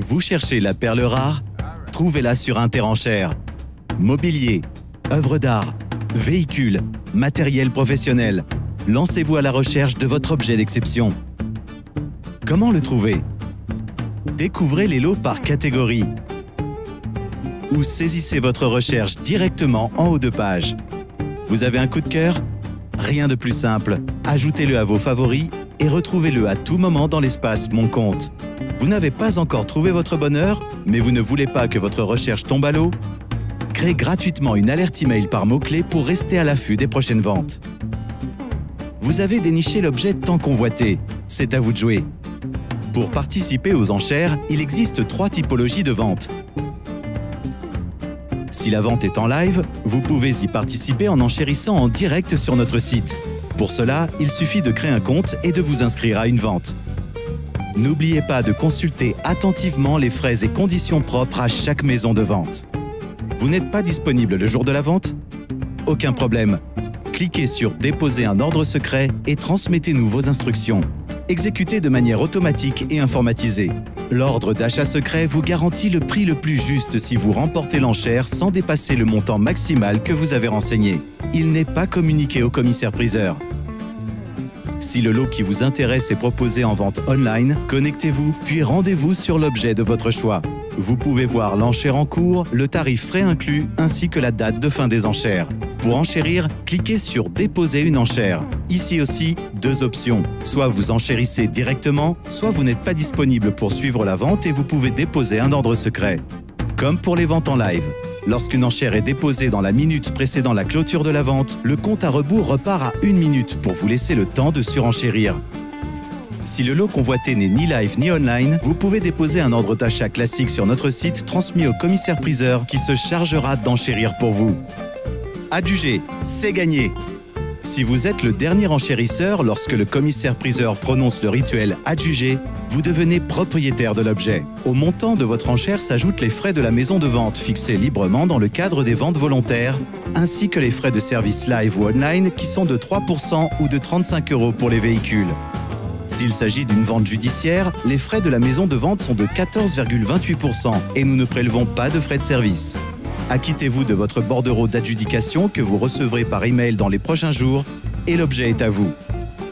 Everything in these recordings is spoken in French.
Vous cherchez la perle rare? Trouvez-la sur Interenchères. Mobilier, œuvres d'art, véhicules, matériel professionnel. Lancez-vous à la recherche de votre objet d'exception. Comment le trouver? Découvrez les lots par catégorie ou saisissez votre recherche directement en haut de page. Vous avez un coup de cœur? Rien de plus simple. Ajoutez-le à vos favoris et retrouvez-le à tout moment dans l'espace Mon compte. Vous n'avez pas encore trouvé votre bonheur, mais vous ne voulez pas que votre recherche tombe à l'eau? Créez gratuitement une alerte email par mots-clés pour rester à l'affût des prochaines ventes. Vous avez déniché l'objet tant convoité. C'est à vous de jouer. Pour participer aux enchères, il existe 3 typologies de ventes. Si la vente est en live, vous pouvez y participer en enchérissant en direct sur notre site. Pour cela, il suffit de créer un compte et de vous inscrire à une vente. N'oubliez pas de consulter attentivement les frais et conditions propres à chaque maison de vente. Vous n'êtes pas disponible le jour de la vente? Aucun problème. Cliquez sur « Déposer un ordre secret » et transmettez-nous vos instructions. Exécutez de manière automatique et informatisée. L'ordre d'achat secret vous garantit le prix le plus juste si vous remportez l'enchère sans dépasser le montant maximal que vous avez renseigné. Il n'est pas communiqué au commissaire-priseur. Si le lot qui vous intéresse est proposé en vente online, connectez-vous puis rendez-vous sur l'objet de votre choix. Vous pouvez voir l'enchère en cours, le tarif frais inclus ainsi que la date de fin des enchères. Pour enchérir, cliquez sur « Déposer une enchère ». Ici aussi, 2 options. Soit vous enchérissez directement, soit vous n'êtes pas disponible pour suivre la vente et vous pouvez déposer un ordre secret. Comme pour les ventes en live. Lorsqu'une enchère est déposée dans la minute précédant la clôture de la vente, le compte à rebours repart à 1 minute pour vous laisser le temps de surenchérir. Si le lot convoité n'est ni live ni online, vous pouvez déposer un ordre d'achat classique sur notre site transmis au commissaire-priseur qui se chargera d'enchérir pour vous. Adjugé, c'est gagné! Si vous êtes le dernier enchérisseur lorsque le commissaire-priseur prononce le rituel adjugé, vous devenez propriétaire de l'objet. Au montant de votre enchère s'ajoutent les frais de la maison de vente fixés librement dans le cadre des ventes volontaires, ainsi que les frais de service live ou online qui sont de 3% ou de 35 € pour les véhicules. S'il s'agit d'une vente judiciaire, les frais de la maison de vente sont de 14,28% et nous ne prélevons pas de frais de service. Acquittez-vous de votre bordereau d'adjudication que vous recevrez par email dans les prochains jours et l'objet est à vous.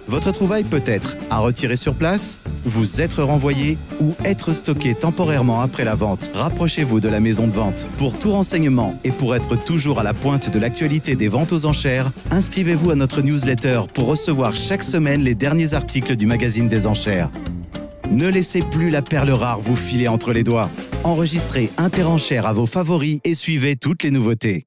Votre trouvaille peut être à retirer sur place, vous être renvoyé ou être stocké temporairement après la vente. Rapprochez-vous de la maison de vente. Pour tout renseignement et pour être toujours à la pointe de l'actualité des ventes aux enchères, inscrivez-vous à notre newsletter pour recevoir chaque semaine les derniers articles du magazine des enchères. Ne laissez plus la perle rare vous filer entre les doigts. Enregistrez Interenchères à vos favoris et suivez toutes les nouveautés.